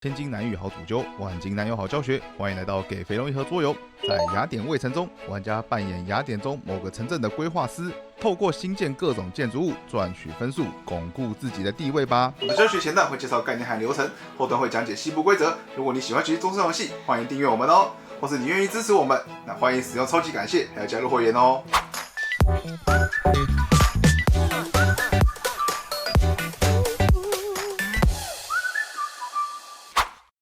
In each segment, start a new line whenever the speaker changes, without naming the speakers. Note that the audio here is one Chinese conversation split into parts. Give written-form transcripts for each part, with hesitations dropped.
千金难遇好主揪，万金难有好教学。欢迎来到给肥龙一盒桌游。在雅典卫城中，玩家扮演雅典中某个城镇的规划师，透过新建各种建筑物赚取分数，巩固自己的地位吧。我们的教学前段会介绍概念和流程，后段会讲解西部规则。如果你喜欢学习中式游戏，欢迎订阅我们哦。或是你愿意支持我们，那欢迎使用超级感谢，还有加入会员哦。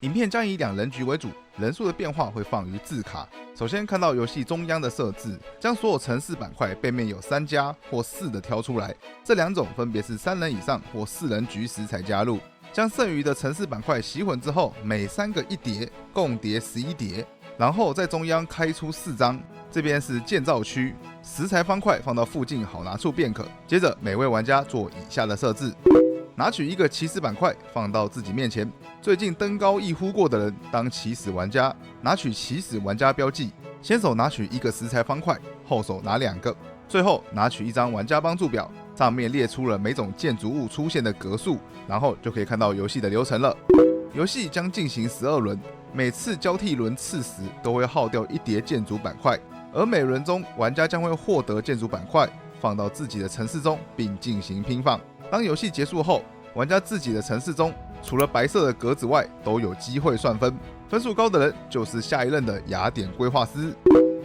影片将以2人局为主，人数的变化会放于字卡。首先看到游戏中央的设置，将所有城市板块背面有3加或4的挑出来，这2种分别是3人以上或4人局时才加入。将剩余的城市板块洗混之后，每3个1叠，共叠11叠，然后在中央开出4张，这边是建造区，食材方块放到附近好拿处便可。接着每位玩家做以下的设置。拿取一个起始板块放到自己面前，最近登高一呼过的人当起始玩家，拿取起始玩家标记，先手拿取1个食材方块，后手拿2个，最后拿取1张玩家帮助表，上面列出了每种建筑物出现的格数，然后就可以看到游戏的流程了。游戏将进行12轮，每次交替轮次时都会耗掉1叠建筑板块，而每轮中玩家将会获得建筑板块，放到自己的城市中并进行拼放。当游戏结束后，玩家自己的城市中除了白色的格子外都有机会算分，分数高的人就是下一任的雅典规划师。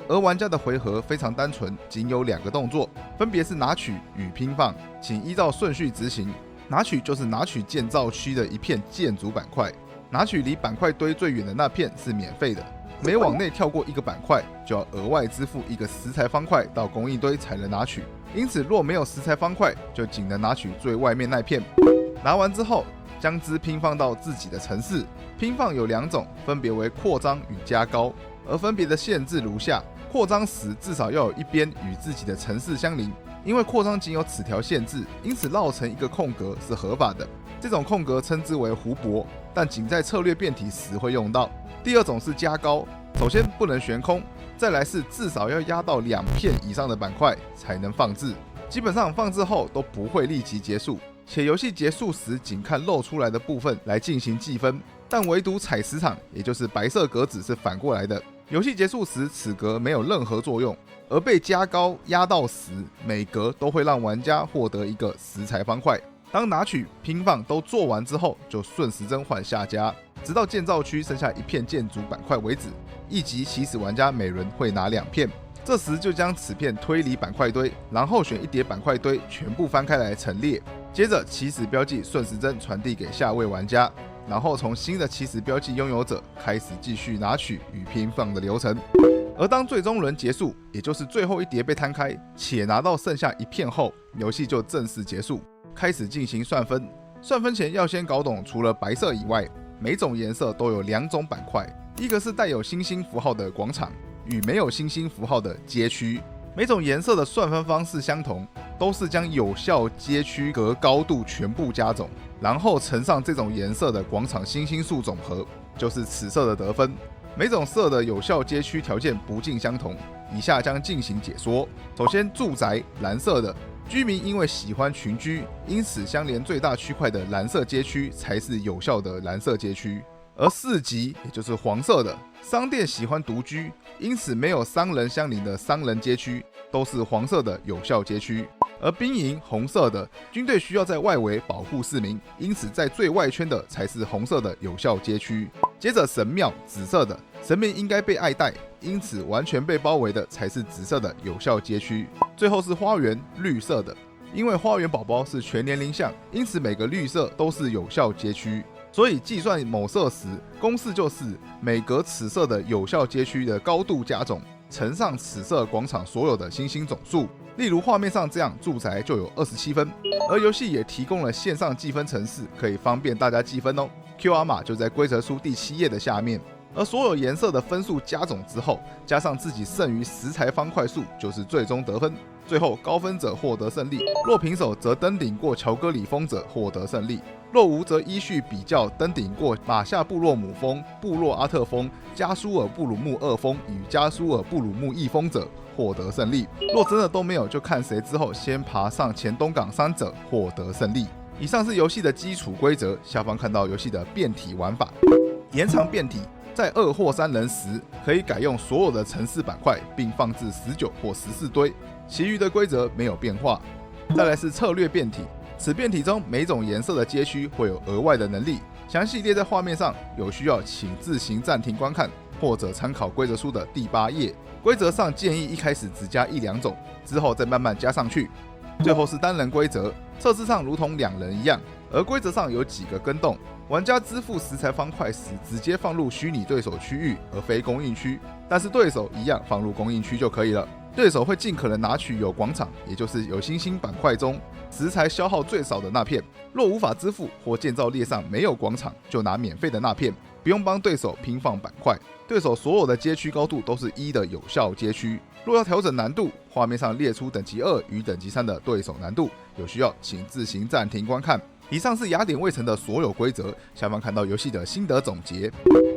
而玩家的回合非常单纯，仅有2个动作，分别是拿取与拼放，请依照顺序执行。拿取就是拿取建造区的一片建筑板块，拿取离板块堆最远的那片是免费的，每往内跳过1个板块就要额外支付1个食材方块到供应堆才能拿取，因此若没有食材方块就仅能拿取最外面那片。拿完之后将之拼放到自己的城市，拼放有2种，分别为扩张与加高，而分别的限制如下：扩张时至少要有一边与自己的城市相邻，因为扩张仅有此条限制，因此绕成1个空格是合法的，这种空格称之为湖泊，但仅在策略变体时会用到。第2种是加高，首先不能悬空，再来是至少要压到2片以上的板块才能放置，基本上放置后都不会立即结束，且游戏结束时仅看露出来的部分来进行计分，但唯独采石场，也就是白色格子是反过来的，游戏结束时此格没有任何作用，而被加高压到时，每格都会让玩家获得1个食材方块。当拿取、拼放都做完之后，就顺时针换下家，直到建造区剩下1片建筑板块为止，一级起始玩家每轮会拿2片，这时就将此片推离板块堆，然后选1叠板块堆全部翻开来陈列，接着起始标记顺时针传递给下位玩家，然后从新的起始标记拥有者开始继续拿取与拼放的流程。而当最终轮结束，也就是最后1叠被摊开且拿到剩下1片后，游戏就正式结束，开始进行算分。算分前要先搞懂，除了白色以外，每种颜色都有2种板块，一个是带有星星符号的广场，与没有星星符号的街区。每种颜色的算分方式相同，都是将有效街区格高度全部加总，然后乘上这种颜色的广场星星数总和，就是此色的得分。每种色的有效街区条件不尽相同，以下将进行解说。首先，住宅蓝色的居民因为喜欢群居，因此相连最大区块的蓝色街区才是有效的蓝色街区。而市集也就是黄色的商店喜欢独居，因此没有商人相邻的商人街区都是黄色的有效街区。而兵营红色的军队需要在外围保护市民，因此在最外圈的才是红色的有效街区。接着神庙紫色的神明应该被爱戴，因此完全被包围的才是紫色的有效街区。最后是花园绿色的，因为花园宝宝是全年龄项，因此每个绿色都是有效街区。所以计算某色时，公式就是每格此色的有效街区的高度加总，乘上此色广场所有的星星总数。例如画面上这样，住宅就有27分。而游戏也提供了线上计分程式，可以方便大家计分哦。QR 码就在规则书第7页的下面。而所有颜色的分数加总之后，加上自己剩余食材方块数，就是最终得分。最后高分者获得胜利，若平手则登顶过乔戈里峰者获得胜利，若无则依序比较登顶过马夏部落母峰、部落阿特峰、加苏尔布鲁木二峰与加苏尔布鲁木一峰者获得胜利，若真的都没有，就看谁之后先爬上前东港山者获得胜利。以上是游戏的基础规则，下方看到游戏的变体玩法。延长变体，在2或3人时可以改用所有的城市板块，并放置19或14堆，其余的规则没有变化。再来是策略变体，此变体中每种颜色的街区会有额外的能力，详细列在画面上，有需要请自行暂停观看，或者参考规则书的第8页。规则上建议一开始只加1-2种，之后再慢慢加上去。最后是单人规则，测试上如同2人一样，而规则上有几个更动。玩家支付食材方块时，直接放入虚拟对手区域，而非供应区，但是对手一样放入供应区就可以了。对手会尽可能拿取有广场，也就是有星星板块中食材消耗最少的那片。若无法支付或建造列上没有广场，就拿免费的那片，不用帮对手拼放板块。对手所有的街区高度都是1的有效街区。若要调整难度，画面上列出等级2与等级3的对手难度，有需要请自行暂停观看。以上是雅典卫城的所有规则，下方看到游戏的心得总结。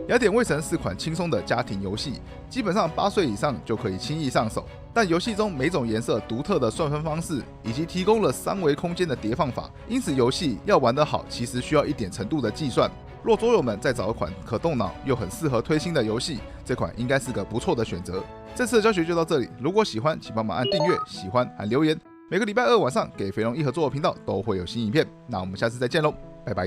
雅典卫城是款轻松的家庭游戏，基本上8岁以上就可以轻易上手。但游戏中每种颜色独特的算分方式，以及提供了3维空间的叠放法，因此游戏要玩得好，其实需要一点程度的计算。若桌友们再找一款可动脑又很适合推新的游戏，这款应该是个不错的选择。这次的教学就到这里，如果喜欢，请帮忙按订阅、喜欢和留言。每个礼拜2晚上给肥龙一合作的频道都会有新影片，那我们下次再见喽，拜拜。